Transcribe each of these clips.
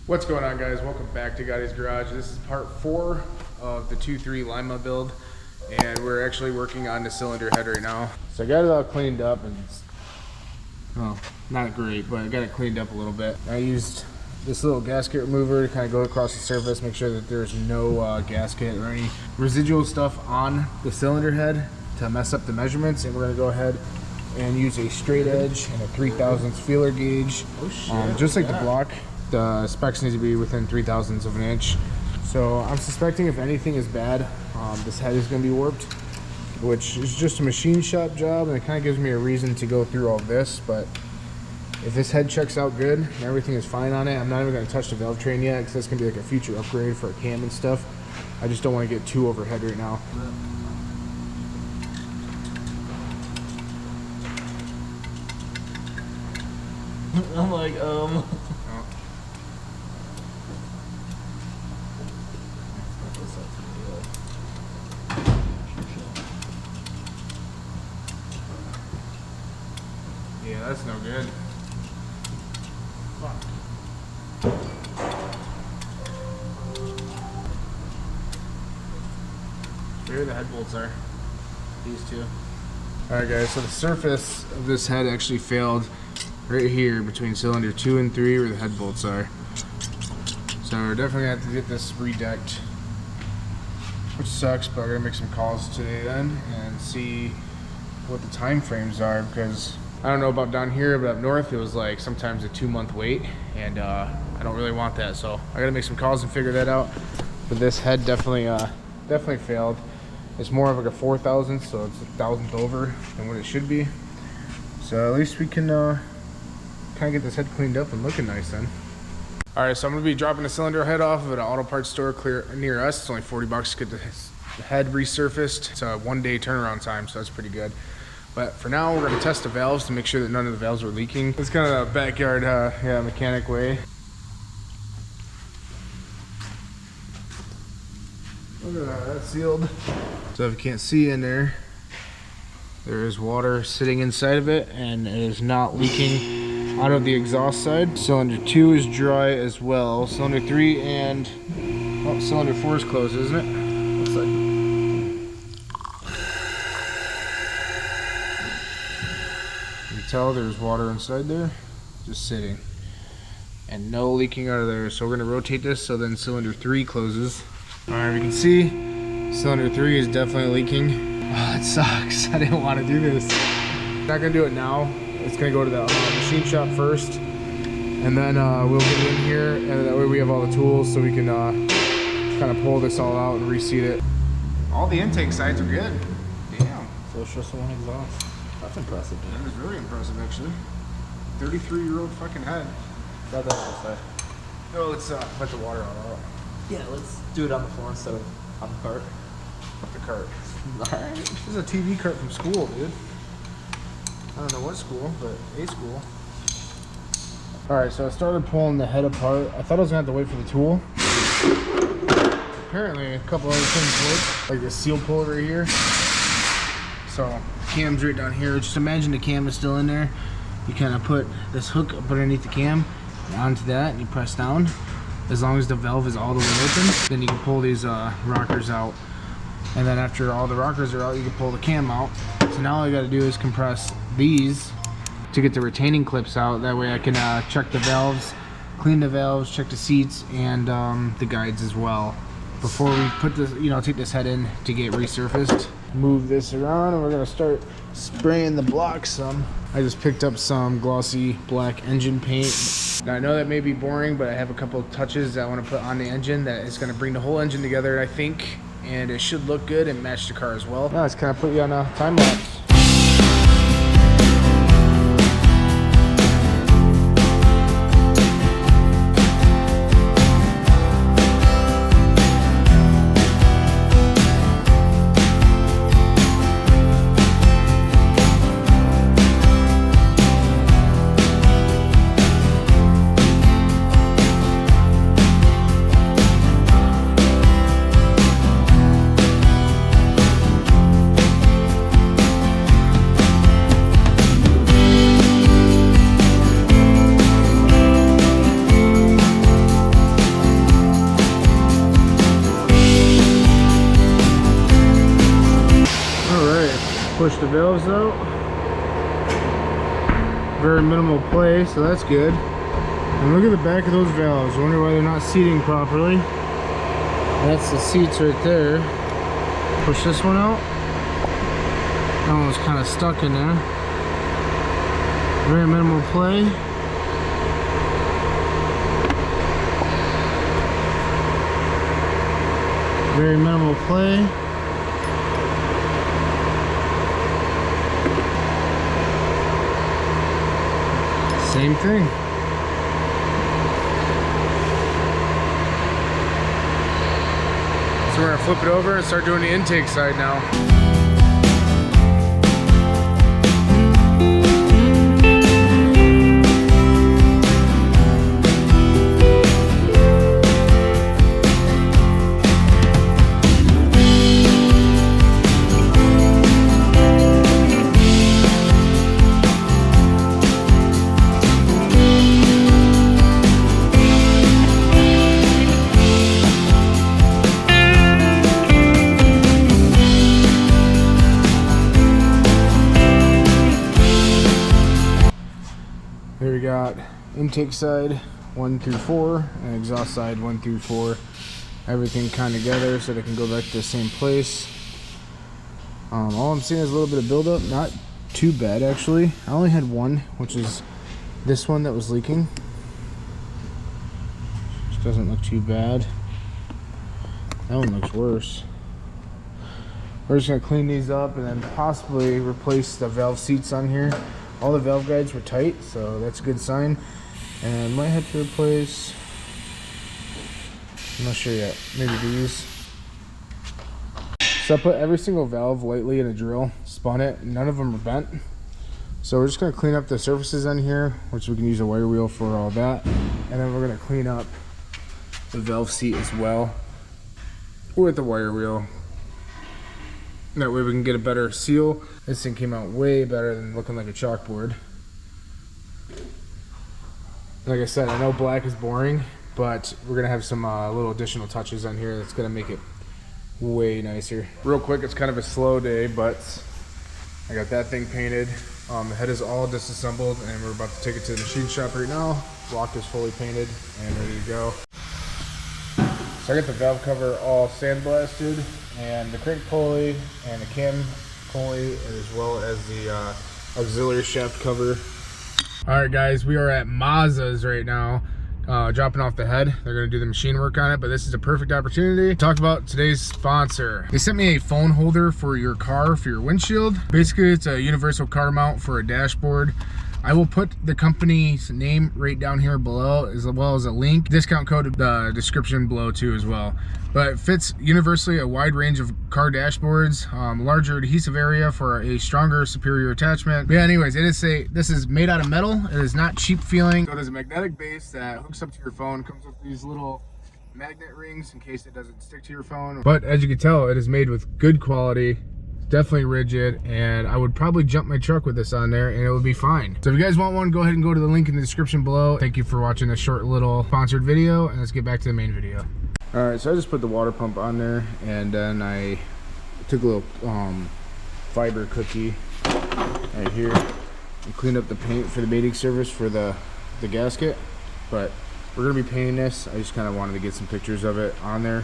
What's going on, guys? Welcome back to Gotti's Garage. This is part 4 of the 2.3 Lima build, and we're actually working on the cylinder head right now. So I got it all cleaned up, and it's, well, not great, but I got it cleaned up a little bit. I used this little gasket remover to kind of go across the surface, make sure that there's no gasket or any residual stuff on the cylinder head to mess up the measurements. And we're going to go ahead and use a straight edge and a 3/1000 feeler gauge. Just like the block, the specs need to be within 3/1000 of an inch. So I'm suspecting if anything is bad, this head is going to be warped, which is just a machine shop job, and it kind of gives me a reason to go through all this. But if this head checks out good and everything is fine on it, I'm not even going to touch the valve train yet, because that's going to be like a future upgrade for a cam and stuff. I just don't want to get too overhead right now. I'm like, Yeah, that's no good. Fuck. Here the head bolts are. These two. Alright guys, so the surface of this head actually failed right here between cylinder 2 and 3 where the head bolts are. So we're definitely gonna have to get this redecked, which sucks, but we're gonna make some calls today then and see what the time frames are, because I don't know about down here, but up north it was like sometimes a 2-month wait, and I don't really want that, so I gotta make some calls and figure that out. But this head definitely failed. It's more of like a 4/1000, so it's a 1,000th over than what it should be. So at least we can kind of get this head cleaned up and looking nice then. All right, so I'm gonna be dropping the cylinder head off at an auto parts store near us. It's only 40 bucks to get the head resurfaced. It's a 1-day turnaround time, so that's pretty good. But for now, we're gonna test the valves to make sure that none of the valves are leaking. It's kind of a backyard, mechanic way. Look at that, that's sealed. So if you can't see in there, there is water sitting inside of it, and it is not leaking out of the exhaust side. Cylinder 2 is dry as well. Cylinder 3 and cylinder 4 is closed, isn't it? Looks like. You can tell there's water inside there, just sitting, and no leaking out of there. So we're gonna rotate this so then cylinder 3 closes. All right, we can see cylinder 3 is definitely leaking. Oh, it sucks. I didn't want to do this. I'm not gonna do it now. It's gonna go to the machine shop first, and then we'll get it in here, and that way we have all the tools so we can kind of pull this all out and reseat it. All the intake sides are good. Damn. so it's just one exhaust. That's impressive, dude. That is really impressive, actually. 33-year-old fucking head. Got that outside. No, let's let the water all out. Yeah, let's do it on the floor instead of on the cart. The cart. Alright. This is a TV cart from school, dude. I don't know what school, but a school. Alright, so I started pulling the head apart. I thought I was gonna have to wait for the tool. Apparently a couple other things work, like this seal pull right here. So cam's right down here. Just imagine the cam is still in there. You kind of put this hook up underneath the cam and onto that, and you press down. As long as the valve is all the way open, then you can pull these rockers out. And then after all the rockers are out, you can pull the cam out. So now all I gotta do is compress these to get the retaining clips out. That way I can check the valves, clean the valves, check the seats, and the guides as well, before we put this, take this head in to get resurfaced. Move this around, and we're gonna start spraying the block some. I just picked up some glossy black engine paint. Now I know that may be boring, but I have a couple of touches that I want to put on the engine that is going to bring the whole engine together, I think, and it should look good and match the car as well. Now let's kind of put you on a time lapse. valves out. Very minimal play, so that's good. And look at the back of those valves. Wonder why they're not seating properly. That's the seats right there. Push this one out. That one was kind of stuck in there. Very minimal play. Very minimal play. Same thing. So we're gonna flip it over and start doing the intake side now. Here we got intake side 1 through 4 and exhaust side 1 through 4. Everything kind of together so they can go back to the same place. All I'm seeing is a little bit of buildup. Not too bad actually. I only had one, which is this one that was leaking. Which doesn't look too bad. That one looks worse. We're just gonna clean these up and then possibly replace the valve seats on here. All the valve guides were tight, so that's a good sign. And might have to replace, I'm not sure yet, maybe these. So I put every single valve lightly in a drill, spun it, none of them are bent. So we're just gonna clean up the surfaces on here, which we can use a wire wheel for all that. And then we're gonna clean up the valve seat as well with the wire wheel. That way we can get a better seal. This thing came out way better than looking like a chalkboard. Like I said, I know black is boring, but we're gonna have some little additional touches on here that's gonna make it way nicer. Real quick, it's kind of a slow day, but I got that thing painted. The head is all disassembled and we're about to take it to the machine shop right now. Block is fully painted and ready to go. So I got the valve cover all sandblasted, and the crank pulley and the cam pulley, as well as the auxiliary shaft cover. All right guys, we are at Mazda's right now, dropping off the head. They're gonna do the machine work on it, but this is a perfect opportunity to talk about today's sponsor. They sent me a phone holder for your car, for your windshield. Basically, it's a universal car mount for a dashboard. I will put the company's name right down here below, as well as a link, discount code in the description below too as well. But it fits universally a wide range of car dashboards, larger adhesive area for a stronger, superior attachment. But yeah, anyways, this is made out of metal. It is not cheap feeling. So there's a magnetic base that hooks up to your phone, comes with these little magnet rings in case it doesn't stick to your phone. But as you can tell, it is made with good quality. Definitely rigid, and I would probably jump my truck with this on there and it would be fine. So if you guys want one, go ahead and go to the link in the description below. Thank you for watching this short little sponsored video, and let's get back to the main video. All right, so I just put the water pump on there, and then I took a little fiber cookie right here and cleaned up the paint for the mating surface for the gasket. But we're gonna be painting this. I just kind of wanted to get some pictures of it on there.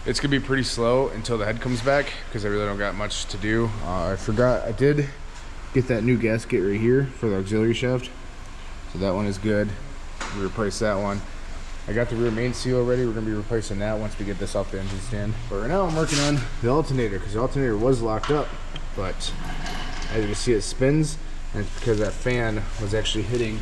It's gonna be pretty slow until the head comes back because I really don't got much to do. I forgot I did get that new gasket right here for the auxiliary shaft, so that one is good. We replaced that one. I got the rear main seal ready. We're gonna be replacing that once we get this off the engine stand. But right now I'm working on the alternator because the alternator was locked up, but as you can see it spins, and it's because that fan was actually hitting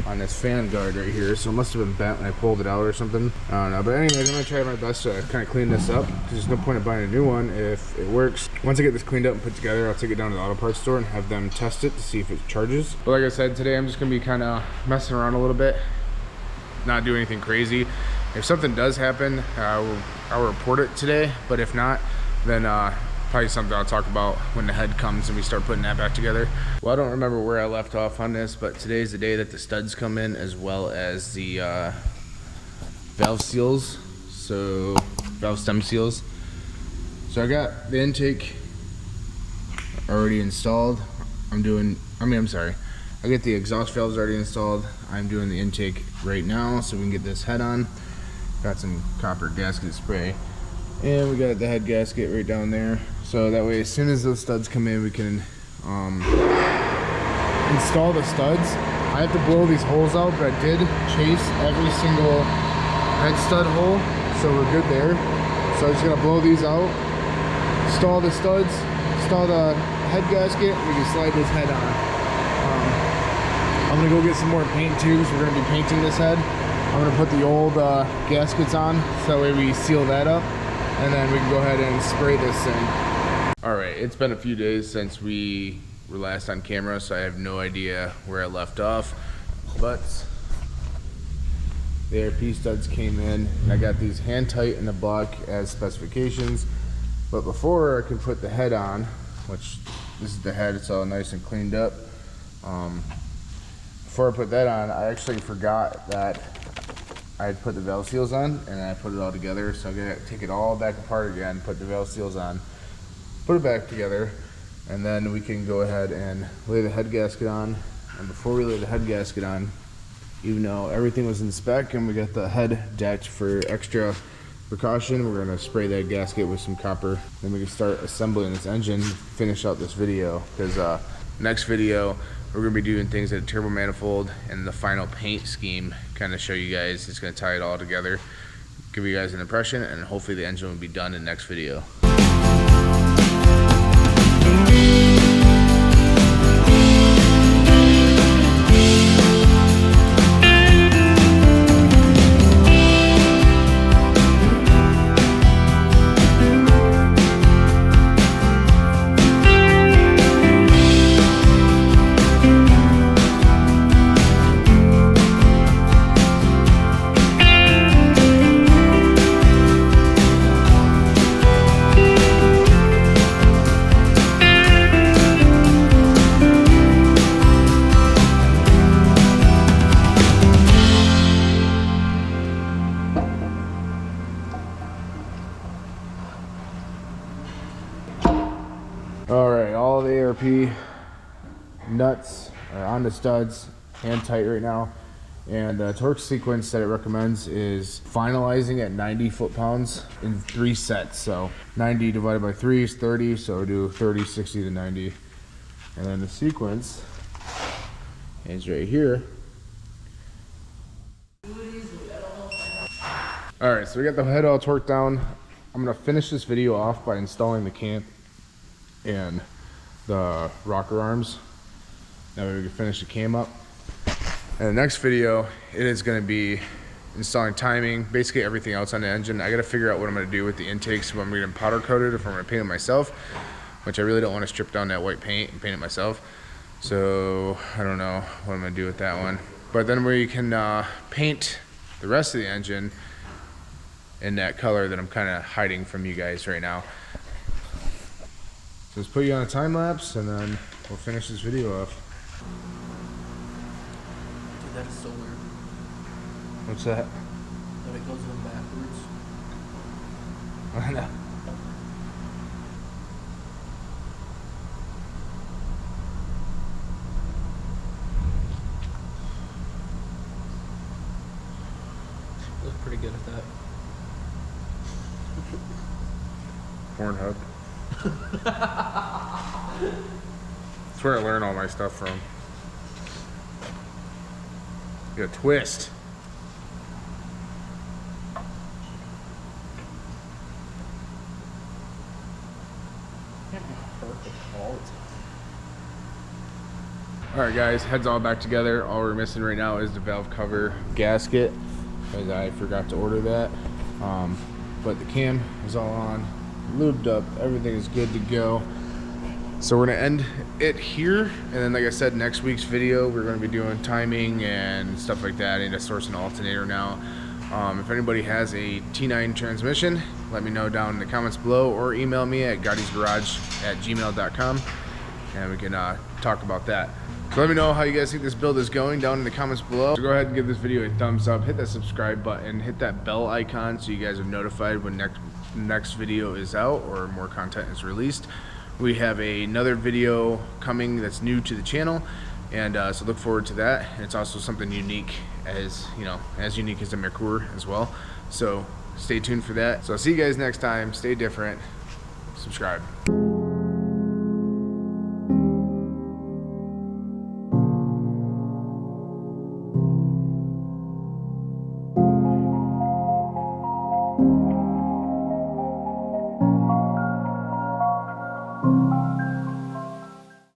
on this fan guard right here, so it must have been bent when I pulled it out or something. I don't know, but anyways, I'm gonna try my best to kind of clean this up because there's no point in buying a new one if it works. Once I get this cleaned up and put together, I'll take it down to the auto parts store and have them test it to see if it charges. But like I said, today I'm just gonna be kind of messing around a little bit, not do anything crazy. If something does happen, I'll report it today, but if not, then probably something I'll talk about when the head comes and we start putting that back together. Well, I don't remember where I left off on this, but today's the day that the studs come in, as well as the valve seals, so valve stem seals. So So I got the intake already installed. I'm sorry. I get the exhaust valves already installed. I'm doing the intake right now so we can get this head on. Got some copper gasket spray. And we got the head gasket right down there. So that way as soon as those studs come in, we can install the studs. I have to blow these holes out, but I did chase every single head stud hole, so we're good there. So I'm just gonna blow these out, install the studs, install the head gasket, we can slide this head on. I'm gonna go get some more paint too, because we're gonna be painting this head. I'm gonna put the old gaskets on, so that way we seal that up, and then we can go ahead and spray this thing. All right, it's been a few days since we were last on camera, so I have no idea where I left off, but the ARP studs came in, and I got these hand tight in the block as specifications. But before I could put the head on, which this is the head, it's all nice and cleaned up. Before I put that on, I actually forgot that I had put the valve seals on, and I put it all together. So I'm gonna take it all back apart again, put the valve seals on, put it back together, and then we can go ahead and lay the head gasket on. And before we lay the head gasket on, even though everything was in spec and we got the head decked for extra precaution, we're gonna spray that gasket with some copper. Then we can start assembling this engine, finish out this video. Because next video, we're gonna be doing things at a turbo manifold and the final paint scheme, kind of show you guys. It's gonna tie it all together, give you guys an impression, and hopefully the engine will be done in the next video. Alright, all the ARP nuts are on the studs, hand tight right now. And the torque sequence that it recommends is finalizing at 90 foot-pounds in 3 sets. So 90 divided by 3 is 30, so do 30, 60 to 90. And then the sequence is right here. Alright, so we got the head all torqued down. I'm going to finish this video off by installing the cam and the rocker arms. That way we can finish the cam up. And the next video, it is going to be installing timing, basically everything else on the engine. I got to figure out what I'm going to do with the intakes, if I'm going to powder coat it, if I'm going to paint it myself, which I really don't want to strip down that white paint and paint it myself. So I don't know what I'm going to do with that one. But then we can paint the rest of the engine in that color that I'm kind of hiding from you guys right now. So let's put you on a time lapse and then we'll finish this video off. Dude, that is so weird. What's that? That it goes in backwards. I know. Look pretty good at that. Pornhub. That's where I learn all my stuff from. You got a twist. Perfect all the time. Alright guys, head's all back together. All we're missing right now is the valve cover gasket, because I forgot to order that. But the cam is all on, lubed up, everything is good to go. So we're gonna end it here, and then like I said, next week's video we're gonna be doing timing and stuff like that. I need to source an alternator now. If anybody has a T9 transmission, let me know down in the comments below, or email me at gaudisgarage@gmail.com and we can talk about that. So let me know how you guys think this build is going down in the comments below. So go ahead and give this video a thumbs up, hit that subscribe button, hit that bell icon so you guys are notified when next video is out or more content is released. We have another video coming that's new to the channel, and so look forward to that. And it's also something unique, as you know, as unique as the Merkur as well. So stay tuned for that. So I'll see you guys next time. Stay different. Subscribe.